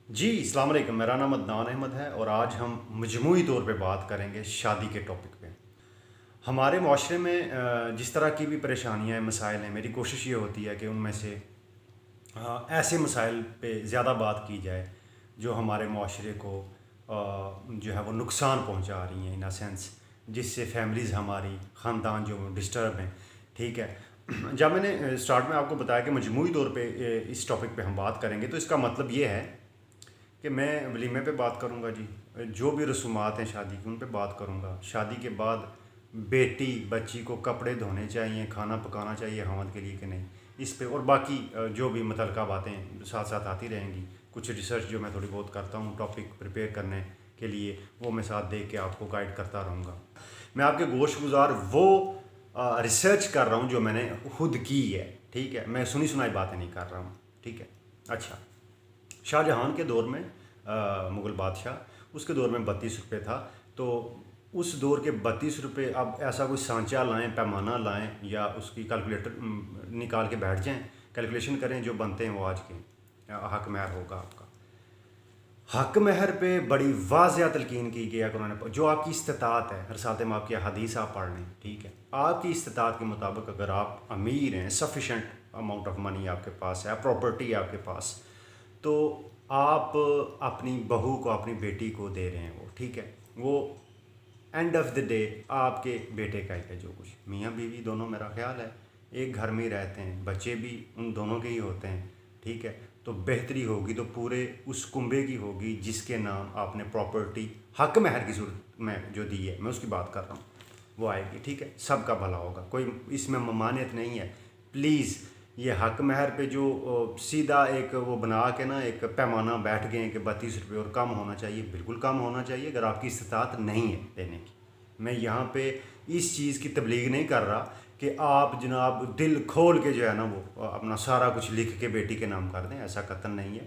جی السلام علیکم، میرا نام عدنان احمد ہے اور آج ہم مجموعی طور پہ بات کریں گے شادی کے ٹاپک پہ۔ ہمارے معاشرے میں جس طرح کی بھی پریشانیاں ہیں، مسائل ہیں، میری کوشش یہ ہوتی ہے کہ ان میں سے ایسے مسائل پہ زیادہ بات کی جائے جو ہمارے معاشرے کو جو ہے وہ نقصان پہنچا رہی ہیں ان سینس، جس سے فیملیز ہماری خاندان جو ڈسٹرب ہیں، ٹھیک ہے۔ جب میں نے اسٹارٹ میں آپ کو بتایا کہ مجموعی طور پہ اس ٹاپک پہ ہم بات کریں گے، تو اس کا مطلب یہ ہے کہ میں ولیمے پہ بات کروں گا، جی جو بھی رسومات ہیں شادی کی ان پہ بات کروں گا۔ شادی کے بعد بیٹی بچی کو کپڑے دھونے چاہیے، کھانا پکانا چاہیے خاوند کے لیے کہ نہیں، اس پہ اور باقی جو بھی متعلقہ باتیں ساتھ ساتھ آتی رہیں گی۔ کچھ ریسرچ جو میں تھوڑی بہت کرتا ہوں ٹاپک پریپیئر کرنے کے لیے، وہ میں ساتھ دیکھ کے آپ کو گائیڈ کرتا رہوں گا۔ میں آپ کے گوش گزار وہ ریسرچ کر رہا ہوں جو میں نے خود کی ہے، ٹھیک ہے، میں سنی سنائی باتیں نہیں کر رہا ہوں، ٹھیک ہے۔ اچھا، شاہ جہاں کے دور میں مغل بادشاہ، اس کے دور میں 32 روپے تھا، تو اس دور کے 32 روپے اب ایسا کوئی سانچہ لائیں، پیمانہ لائیں یا اس کی کیلکولیٹر نکال کے بیٹھ جائیں، کیلکولیشن کریں، جو بنتے ہیں وہ آج کے حق مہر ہوگا آپ کا۔ حق مہر پہ بڑی واضح تلقین کی گئی ہے کہ انہوں نے جو آپ کی استطاعت ہے، ہر ساتھ میں آپ کی حدیث آپ پڑھ لیں، ٹھیک ہے، آپ کی استطاعت کے مطابق اگر آپ امیر ہیں، سفیشینٹ اماؤنٹ آف منی آپ کے پاس ہے، پراپرٹی آپ کے پاس، تو آپ اپنی بہو کو، اپنی بیٹی کو دے رہے ہیں، وہ ٹھیک ہے، وہ اینڈ آف دا ڈے آپ کے بیٹے کا ہی ہے جو کچھ، میاں بیوی دونوں میرا خیال ہے ایک گھر میں ہی رہتے ہیں، بچے بھی ان دونوں کے ہی ہوتے ہیں، ٹھیک ہے، تو بہتری ہوگی تو پورے اس کنبے کی ہوگی جس کے نام آپ نے پراپرٹی حق مہر کی صورت میں جو دی ہے، میں اس کی بات کر رہا ہوں، وہ آئے گی، ٹھیک ہے، سب کا بھلا ہوگا، کوئی اس میں ممانعت نہیں ہے۔ پلیز یہ حق مہر پہ جو سیدھا ایک وہ بنا کے نا ایک پیمانہ بیٹھ گئے ہیں کہ 32 روپے اور کم ہونا چاہیے، بالکل کم ہونا چاہیے اگر آپ کی استطاعت نہیں ہے دینے کی۔ میں یہاں پہ اس چیز کی تبلیغ نہیں کر رہا کہ آپ جناب دل کھول کے جو ہے نا وہ اپنا سارا کچھ لکھ کے بیٹی کے نام کر دیں، ایسا قطعاً نہیں ہے۔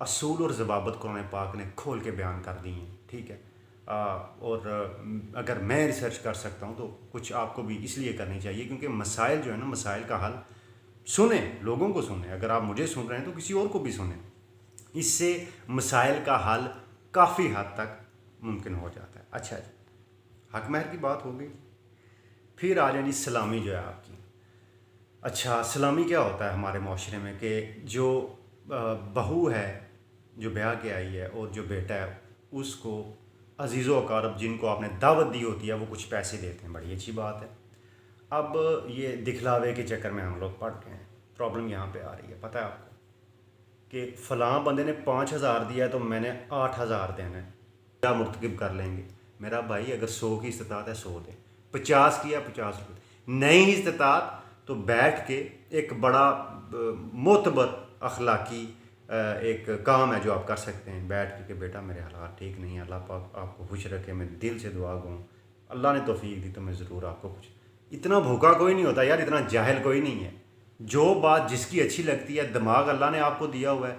اصول اور ضوابط قرآن پاک نے کھول کے بیان کر دی ہیں، ٹھیک ہے، اور اگر میں ریسرچ کر سکتا ہوں تو کچھ آپ کو بھی اس لیے کرنی چاہیے کیونکہ مسائل جو ہے نا، مسائل کا حل سنیں، لوگوں کو سنیں، اگر آپ مجھے سن رہے ہیں تو کسی اور کو بھی سنیں، اس سے مسائل کا حل کافی حد تک ممکن ہو جاتا ہے۔ اچھا جی، حق مہر کی بات ہو گئی، پھر آ جائیں جی سلامی جو ہے آپ کی۔ اچھا، سلامی کیا ہوتا ہے ہمارے معاشرے میں کہ جو بہو ہے جو بیاہ کے آئی ہے اور جو بیٹا ہے اس کو عزیز و اقارب جن کو آپ نے دعوت دی ہوتی ہے وہ کچھ پیسے دیتے ہیں، بڑی اچھی بات ہے۔ اب یہ دکھلاوے کے چکر میں ہم لوگ پڑ گئے ہیں، پرابلم یہاں پہ آ رہی ہے، پتہ ہے آپ کو کہ فلاں بندے نے 5,000 دیا ہے تو میں نے 8,000 دینا ہے، کیا مرتکب کر لیں گے؟ میرا بھائی اگر 100 کی استطاعت ہے 100 دیں، 50 کی ہے 50 روپے، نہیں استطاعت تو بیٹھ کے ایک بڑا معتبر اخلاقی ایک کام ہے جو آپ کر سکتے ہیں، بیٹھ کے کہ بیٹا میرے حالات ٹھیک نہیں ہے، اللہ پاک آپ کو خوش رکھے، میں دل سے دعا گوں، اللہ نے توفیق دی تو میں ضرور آپ کو کچھ۔ اتنا بھوکا کوئی نہیں ہوتا یار، اتنا جاہل کوئی نہیں ہے، جو بات جس کی اچھی لگتی ہے، دماغ اللہ نے آپ کو دیا ہوا ہے،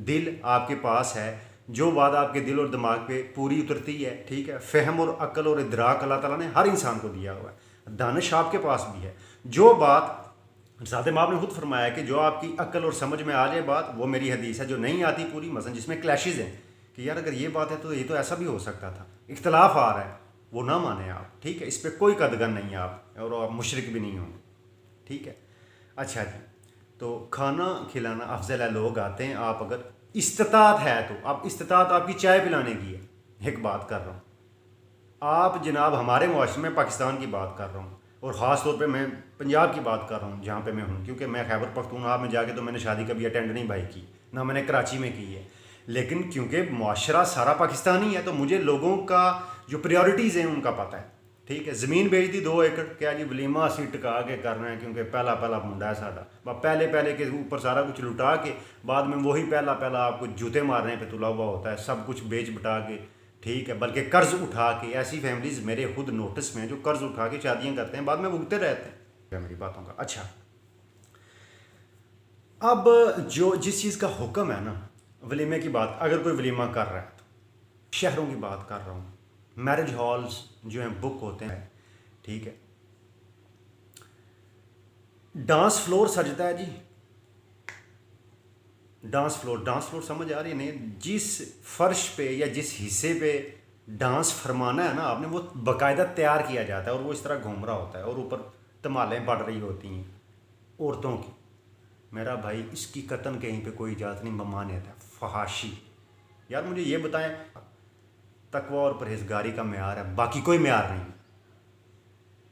دل آپ کے پاس ہے، جو بات آپ کے دل اور دماغ پہ پوری اترتی ہے، ٹھیک ہے، فہم اور عقل اور ادراک اللہ تعالیٰ نے ہر انسان کو دیا ہوا ہے، دانش آپ کے پاس بھی ہے، جو بات ذات ماں نے خود فرمایا ہے کہ جو آپ کی عقل اور سمجھ میں آ جائے بات، وہ میری حدیث ہے، جو نہیں آتی پوری، مثلا جس میں کلیشز ہیں کہ یار اگر یہ بات ہے تو یہ تو ایسا بھی ہو سکتا تھا، اختلاف آ رہا ہے، وہ نہ مانیں آپ، ٹھیک ہے، اس پہ کوئی قدغن نہیں ہے آپ، اور آپ مشرک بھی نہیں ہوں گے، ٹھیک ہے۔ اچھا جی، تو کھانا کھلانا افضل ہے، لوگ آتے ہیں، آپ اگر استطاعت ہے تو آپ، استطاعت آپ کی چائے پلانے کی ہے، ایک بات کر رہا ہوں، آپ جناب ہمارے معاشرے میں پاکستان کی بات کر رہا ہوں اور خاص طور پہ میں پنجاب کی بات کر رہا ہوں جہاں پہ میں ہوں، کیونکہ میں خیبر پختونخوا میں جا کے تو میں نے شادی کبھی اٹینڈ نہیں بھائی کی، نہ میں نے کراچی میں کی ہے، لیکن کیونکہ معاشرہ سارا پاکستانی ہے تو مجھے لوگوں کا جو پریورٹیز ہیں ان کا پتہ ہے، ٹھیک ہے۔ زمین بیچ دی 2 ایکڑ، کیا جی ولیمہ اسی ٹکا کے کر رہے ہیں کیونکہ پہلا پہلا منڈا ہے ساڈا، پہلے کے اوپر سارا کچھ لٹا کے بعد میں وہی پہلا آپ کو جوتے مارنے پہ تلا ہوا ہوتا ہے، سب کچھ بیچ بٹا کے، ٹھیک ہے، بلکہ قرض اٹھا کے، ایسی فیملیز میرے خود نوٹس میں جو قرض اٹھا کے شادیاں کرتے ہیں، بعد میں بھگتے رہتے ہیں میری باتوں کا۔ اچھا، اب جو جس چیز کا حکم ہے نا، ولیمے کی بات اگر کوئی ولیمہ کر رہا ہے تو شہروں کی بات کر رہا ہوں، میرج ہالز جو ہیں بک ہوتے ہیں، ٹھیک ہے، ڈانس فلور سجتا ہے جی، ڈانس فلور سمجھ آ رہی ہے نہیں؟ جس فرش پہ یا جس حصے پہ ڈانس فرمانا ہے نا آپ نے، وہ باقاعدہ تیار کیا جاتا ہے اور وہ اس طرح گھوم رہا ہوتا ہے اور اوپر تمالیں پڑ رہی ہوتی ہیں عورتوں کی. میرا بھائی اس کی قطن کہیں پہ کوئی اجازت نہیں، ممانعت ہے، فحاشی. یار مجھے یہ بتائیں، تقوی اور پرہیزگاری کا معیار ہے، باقی کوئی معیار نہیں.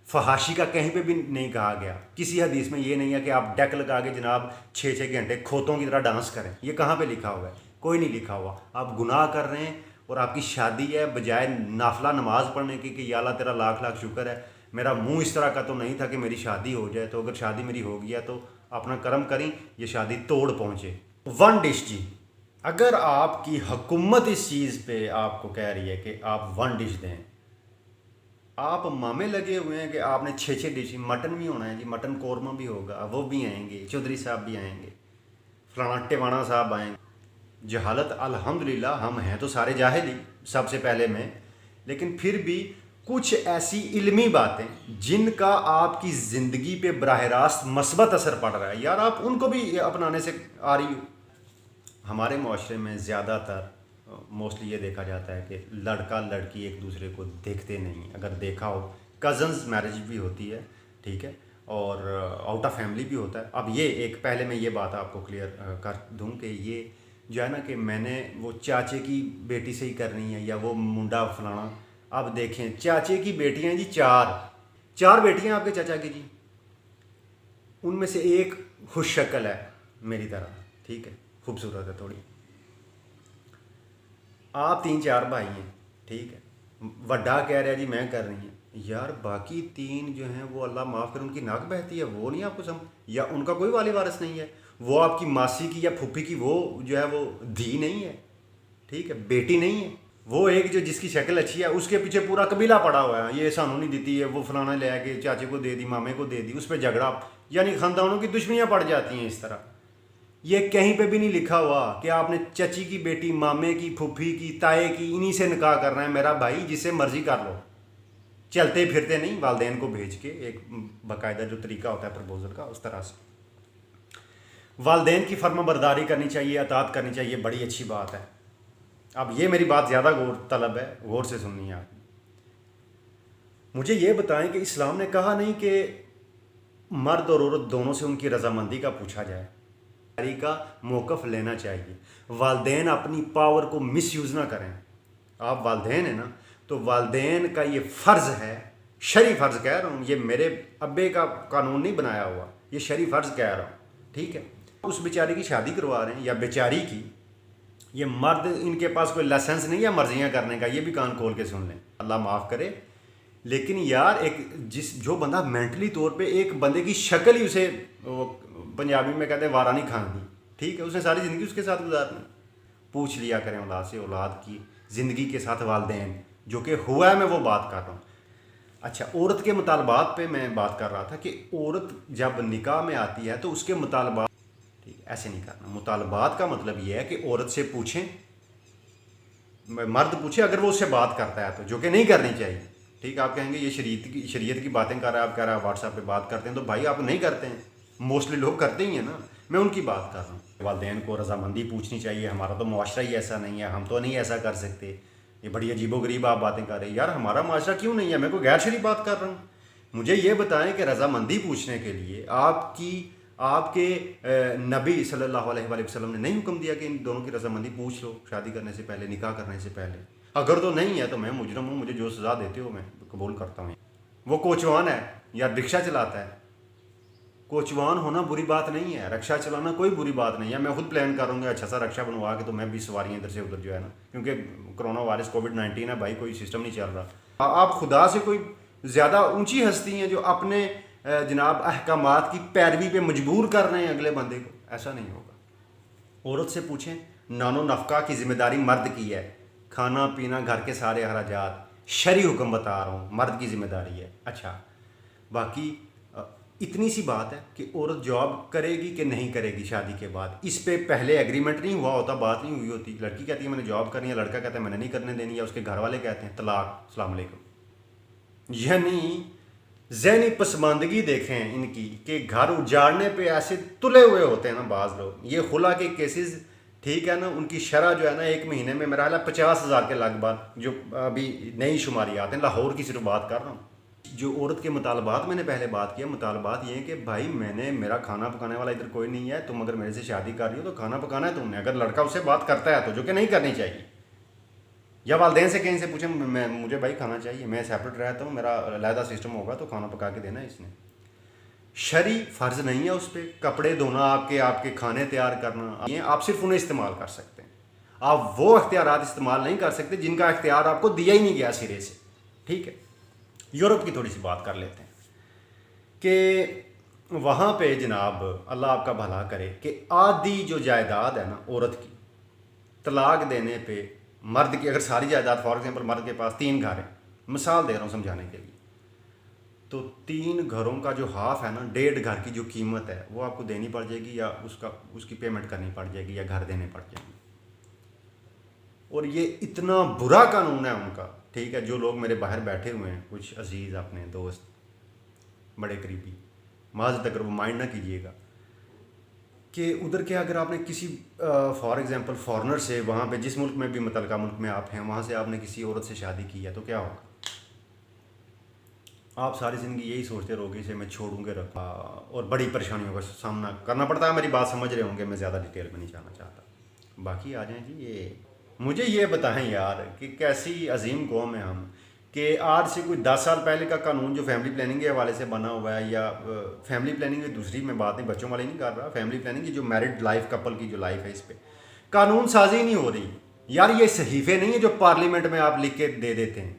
فحاشی کا کہیں پہ بھی نہیں کہا گیا. کسی حدیث میں یہ نہیں ہے کہ آپ ڈیک لگا کے جناب 6 گھنٹے کھوتوں کی طرح ڈانس کریں. یہ کہاں پہ لکھا ہوا ہے؟ کوئی نہیں لکھا ہوا. آپ گناہ کر رہے ہیں اور آپ کی شادی ہے، بجائے نافلہ نماز پڑھنے کی کہ یا اللہ تیرا لاکھ لاکھ شکر ہے میرا منہ اس طرح کا تو نہیں تھا کہ میری شادی ہو جائے. تو اگر شادی میری ہو گیا تو اپنا کرم کریں، یہ شادی توڑ پہنچے. ون ڈش جی، اگر آپ کی حکومت اس چیز پہ آپ کو کہہ رہی ہے کہ آپ ون ڈش دیں، آپ مامے لگے ہوئے ہیں کہ آپ نے 6 ڈش، مٹن بھی ہونا ہے جی، مٹن قورمہ بھی ہوگا، وہ بھی آئیں گے، چودھری صاحب بھی آئیں گے، فلانا ٹیوانا صاحب آئیں گے. جہالت الحمدللہ ہم ہیں تو سارے جاہل ہی، سب سے پہلے میں، لیکن پھر بھی کچھ ایسی علمی باتیں جن کا آپ کی زندگی پہ براہ راست مثبت اثر پڑ رہا ہے، یار آپ ان کو بھی اپنانے سے آ رہی ہو. ہمارے معاشرے میں زیادہ تر موسٹلی یہ دیکھا جاتا ہے کہ لڑکا لڑکی ایک دوسرے کو دیکھتے نہیں. اگر دیکھا ہو، کزنز میرج بھی ہوتی ہے، ٹھیک ہے، اور آؤٹ آف فیملی بھی ہوتا ہے. اب یہ ایک پہلے میں یہ بات آپ کو کلیئر کر دوں کہ یہ جو ہے نا کہ میں نے وہ چاچے کی بیٹی سے ہی کرنی ہے یا وہ منڈا فلانا. اب دیکھیں، چاچے کی بیٹیاں جی چار بیٹیاں آپ کے چاچا کی جی، ان میں سے ایک خوش شکل ہے میری طرح، ٹھیک ہے، خوبصورت ہے تھوڑی. آپ 3 4 بھائی ہیں، ٹھیک ہے، وڈا کہہ رہا ہے جی میں کر رہی ہیں. یار باقی 3 جو ہیں وہ اللہ معاف کرے ان کی ناک بہتی ہے، وہ نہیں آپ کو سمجھ، یا ان کا کوئی والی وارث نہیں ہے، وہ آپ کی ماسی کی یا پھوپھی کی وہ جو ہے وہ دھی نہیں ہے، ٹھیک ہے، بیٹی نہیں ہے. وہ ایک جو جس کی شکل اچھی ہے اس کے پیچھے پورا قبیلہ پڑا ہوا ہے، یہ سانو نہیں دیتی ہے، وہ فلانا لے کے چاچے کو دے دی، مامے کو دے دی، اس پہ جھگڑا، یعنی خاندانوں کی دشمنیاں پڑ جاتی ہیں اس طرح. یہ کہیں پہ بھی نہیں لکھا ہوا کہ آپ نے چچی کی بیٹی، مامے کی، پھوپھی کی، تائے کی، انہی سے نکاح کرنا ہے. میرا بھائی جس سے مرضی کر لو، چلتے پھرتے نہیں، والدین کو بھیج کے ایک باقاعدہ جو طریقہ ہوتا ہے پرپوزل کا اس طرح سے. والدین کی فرما برداری کرنی چاہیے، اطاعت کرنی چاہیے، بڑی اچھی بات ہے. اب یہ میری بات زیادہ غور طلب ہے، غور سے سننی ہے آپ. مجھے یہ بتائیں کہ اسلام نے کہا نہیں کہ مرد اور عورت دونوں سے ان کی رضامندی کا پوچھا جائے، کا موقف لینا چاہیے. والدین اپنی پاور کو مس یوز نہ کریں. آپ والدین ہیں نا، تو والدین کا یہ فرض ہے، شرعی فرض کہہ رہا ہوں، یہ میرے ابے کا قانون نہیں بنایا ہوا، یہ شرعی فرض کہہ رہا ہوں، ٹھیک ہے. اس بیچاری کی شادی کروا رہے ہیں یا بیچاری کی، یہ مرد ان کے پاس کوئی لائسنس نہیں ہے مرضیاں کرنے کا، یہ بھی کان کھول کے سن لیں، اللہ معاف کرے. لیکن یار ایک جو بندہ مینٹلی طور پہ ایک بندے کی شکل ہی اسے، پنجابی میں کہتے ہیں وارا نہیں کھاندی، ٹھیک ہے، اس نے ساری زندگی اس کے ساتھ گزارنی. پوچھ لیا کریں اولاد سے، اولاد کی زندگی کے ساتھ والدین جو کہ ہوا ہے، میں وہ بات کر رہا ہوں. اچھا، عورت کے مطالبات پہ میں بات کر رہا تھا کہ عورت جب نکاح میں آتی ہے تو اس کے مطالبات، ٹھیک ہے، ایسے نہیں کرنا. مطالبات کا مطلب یہ ہے کہ عورت سے پوچھیں، مرد پوچھے اگر وہ اس سے بات کرتا ہے تو، جو کہ نہیں کرنی چاہیے، ٹھیک ہے. آپ کہیں گے یہ شریعت کی باتیں کر رہا ہے، آپ کہہ رہا ہے واٹس ایپ پہ بات کرتے ہیں، تو بھائی آپ نہیں کرتے ہیں، موسٹلی لوگ کرتے ہی ہیں نا، میں ان کی بات کر رہا ہوں. والدین کو رضامندی پوچھنی چاہیے. ہمارا تو معاشرہ ہی ایسا نہیں ہے، ہم تو نہیں ایسا کر سکتے. یہ بڑی عجیب و غریب آپ باتیں کر رہے ہیں. یار ہمارا معاشرہ کیوں نہیں ہے؟ میں کوئی غیر شرعی بات کر رہا ہوں. مجھے یہ بتائیں کہ رضامندی پوچھنے کے لیے آپ کے نبی صلی اللہ علیہ وآلہ وسلم نے نہیں حکم دیا کہ ان دونوں کی رضامندی پوچھ لو شادی کرنے سے پہلے، نکاح کرنے سے پہلے؟ اگر تو نہیں ہے تو میں مجرم ہوں، مجھے جو سزا دیتے ہو میں قبول کرتا ہوں. وہ کوچوان ہے یا رکشہ چلاتا ہے، کوچوان ہونا بری بات نہیں ہے، رکشہ چلانا کوئی بری بات نہیں ہے. میں خود پلان کروں گا اچھا سا رکشہ بنوا کے، تو میں بھی سواریاں ادھر سے ادھر جو ہے نا، کیونکہ کرونا وائرس کووڈ-19 ہے بھائی، کوئی سسٹم نہیں چل رہا. آپ خدا سے کوئی زیادہ اونچی ہستی ہیں جو اپنے جناب احکامات کی پیروی پہ مجبور کر رہے ہیں اگلے بندے کو؟ ایسا نہیں ہوگا. عورت سے پوچھیں، نان و نفقہ کی ذمہ داری مرد کی ہے، کھانا پینا گھر کے سارے اخراجات، شرعی حکم بتا رہا ہوں، مرد کی ذمہ داری ہے. اچھا، باقی اتنی سی بات ہے کہ عورت جاب کرے گی کہ نہیں کرے گی شادی کے بعد، اس پہ پہلے ایگریمنٹ نہیں ہوا ہوتا، بات نہیں ہوئی ہوتی. لڑکی کہتی ہے میں نے جاب کرنی ہے، لڑکا کہتا ہے میں نے نہیں کرنے دینی، یا اس کے گھر والے کہتے ہیں طلاق، السلام علیکم. یعنی ذہنی پسماندگی دیکھیں ان کی کہ گھر اجاڑنے پہ ایسے تلے ہوئے ہوتے ہیں نا بعض لوگ. یہ خلا کے کیسز ٹھیک ہے نا, ان کی شرح جو ہے نا ایک مہینے میں میرا خیال ہے 50,000 کے لگ بھگ جو ابھی نئی شماریات ہیں, لاہور کی صرف بات کر رہا ہوں. جو عورت کے مطالبات میں نے پہلے بات کیا, مطالبات یہ ہیں کہ بھائی میرا کھانا پکانے والا ادھر کوئی نہیں ہے, تم اگر میرے سے شادی کر رہی ہو تو کھانا پکانا ہے تم نے. اگر لڑکا اس سے بات کرتا ہے تو جو کہ نہیں کرنی چاہیے, یا والدین سے کہیں سے پوچھیں مجھے بھائی کھانا چاہیے, میں سیپریٹ رہتا ہوں, میرا علیحدہ سسٹم ہوگا تو کھانا پکا کے دینا ہے اس نے. شرعی فرض نہیں ہے اس پہ کپڑے دھونا, آپ کے کھانے تیار کرنا, یہ آپ صرف انہیں استعمال کر سکتے ہیں. آپ وہ اختیارات استعمال نہیں کر سکتے جن کا اختیار آپ کو دیا ہی نہیں گیا سرے سے. ٹھیک ہے, یورپ کی تھوڑی سی بات کر لیتے ہیں کہ وہاں پہ جناب اللہ آپ کا بھلا کرے کہ آدھی جو جائیداد ہے نا عورت کی, طلاق دینے پہ مرد کی اگر ساری جائیداد فار ایگزامپل مرد کے پاس 3 گھر ہیں, مثال دے رہا ہوں سمجھانے کے لیے, تو 3 گھروں کا جو ہاف ہے نا, 1.5 گھر کی جو قیمت ہے وہ آپ کو دینی پڑ جائے گی, یا اس کی پیمنٹ کرنی پڑ جائے گی, یا گھر دینے پڑ جائیں گے. اور یہ اتنا برا قانون ہے ان کا. ٹھیک ہے, جو لوگ میرے باہر بیٹھے ہوئے ہیں, کچھ عزیز اپنے دوست بڑے قریبی, معذرت اگر وہ مائنڈ نہ کیجیے گا, کہ ادھر کے اگر آپ نے کسی فار ایگزامپل فارنر سے, وہاں پہ جس ملک میں بھی متعلقہ ملک میں آپ ہیں, وہاں سے آپ نے کسی عورت سے شادی کی ہے تو کیا ہوگا؟ آپ ساری زندگی یہی سوچتے رہو گے اسے میں چھوڑوں گے رکھا, اور بڑی پریشانیوں کا سامنا کرنا پڑتا ہے. میری بات سمجھ رہے ہوں گے, میں زیادہ ڈیٹیل میں نہیں جانا چاہتا. باقی آ جائیں جی, مجھے یہ بتائیں یار کہ کیسی عظیم قوم ہے ہم, کہ آج سے کوئی 10 سال پہلے کا قانون جو فیملی پلاننگ کے حوالے سے بنا ہوا ہے, یا فیملی پلاننگ کی دوسری میں بات نہیں, بچوں والی نہیں کر رہا, فیملی پلاننگ کی جو میرڈ لائف کپل کی جو لائف ہے, اس پہ قانون سازی نہیں ہو رہی یار. یہ صحیفے نہیں ہے جو پارلیمنٹ میں آپ لکھ کے دے دیتے ہیں.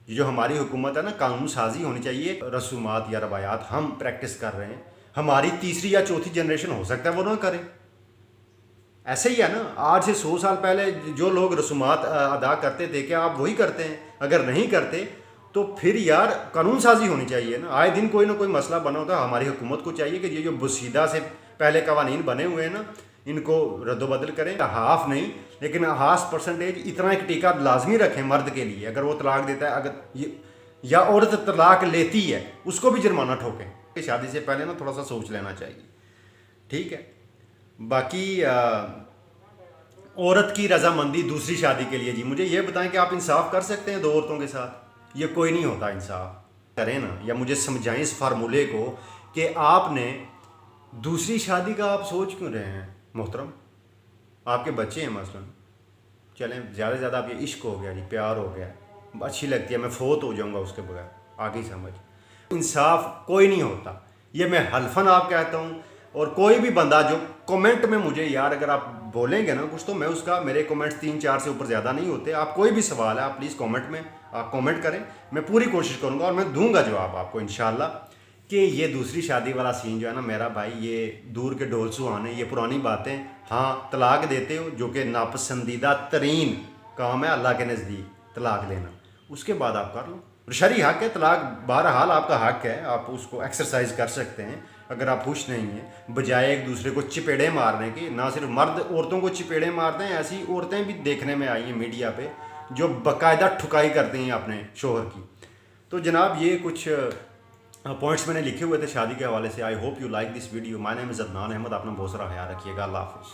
یہ جو ہماری حکومت ہے نا, قانون سازی ہونی چاہیے. رسومات یا روایات ہم پریکٹس کر رہے ہیں, ہماری تیسری یا چوتھی جنریشن ہو سکتا ہے وہ نہ کرے. ایسے ہی ہے نا, آج سے 100 سال پہلے جو لوگ رسومات ادا کرتے تھے, کیا آپ وہی کرتے ہیں؟ اگر نہیں کرتے تو پھر یار قانون سازی ہونی چاہیے نا. آئے دن کوئی نہ کوئی مسئلہ بنا ہوتا ہے. ہماری حکومت کو چاہیے کہ یہ جو بسیدہ سے پہلے قوانین بنے ہوئے ہیں نا, ان کو رد و بدل کریں. ہاف نہیں لیکن 50% اتنا ایک ٹیکہ لازمی رکھیں مرد کے لیے. اگر وہ طلاق دیتا ہے, اگر یا عورت طلاق لیتی ہے, اس کو بھی جرمانہ ٹھوکیں. شادی سے پہلے نا تھوڑا سا سوچ لینا چاہیے. ٹھیک ہے, باقی عورت کی رضامندی دوسری شادی کے لیے, جی مجھے یہ بتائیں کہ آپ انصاف کر سکتے ہیں 2 عورتوں کے ساتھ؟ یہ کوئی نہیں ہوتا انصاف. کریں نا, یا مجھے سمجھائیں اس فارمولے کو کہ آپ نے دوسری شادی کا آپ سوچ کیوں رہے ہیں محترم؟ آپ کے بچے ہیں مثلا, چلیں زیادہ سے زیادہ آپ یہ عشق ہو گیا جی, پیار ہو گیا, اچھی لگتی ہے, میں فوت ہو جاؤں گا اس کے بغیر, آگے سمجھ. انصاف کوئی نہیں ہوتا, یہ میں حلفاً آپ کہتا ہوں. اور کوئی بھی بندہ جو کومنٹ میں مجھے یار اگر آپ بولیں گے نا کچھ, تو میں اس کا, میرے کومنٹس 3-4 سے اوپر زیادہ نہیں ہوتے. آپ کوئی بھی سوال ہے آپ پلیز کومنٹ میں آپ کومنٹ کریں, میں پوری کوشش کروں گا اور میں دوں گا جواب آپ کو انشاءاللہ. کہ یہ دوسری شادی والا سین جو ہے نا میرا بھائی, یہ دور کے ڈول سہانے, یہ پرانی باتیں. ہاں طلاق دیتے ہو جو کہ ناپسندیدہ ترین کام ہے اللہ کے نزدیک, طلاق دینا, اس کے بعد آپ کر لو. شرعی حق ہے طلاق, بہرحال آپ کا حق ہے, آپ اس کو ایکسرسائز کر سکتے ہیں اگر آپ خوش نہیں ہیں. بجائے ایک دوسرے کو چپیڑے مارنے کے, نہ صرف مرد عورتوں کو چپیڑے مارتے ہیں, ایسی عورتیں بھی دیکھنے میں آئی ہیں میڈیا پہ جو باقاعدہ ٹھکائی کرتی ہیں اپنے شوہر کی. تو جناب یہ کچھ پوائنٹس میں نے لکھے ہوئے تھے شادی کے حوالے سے. I hope you like this video. My name is Adnan Ahmed. اپنا بہت سارا خیال رکھیے گا. اللہ حافظ.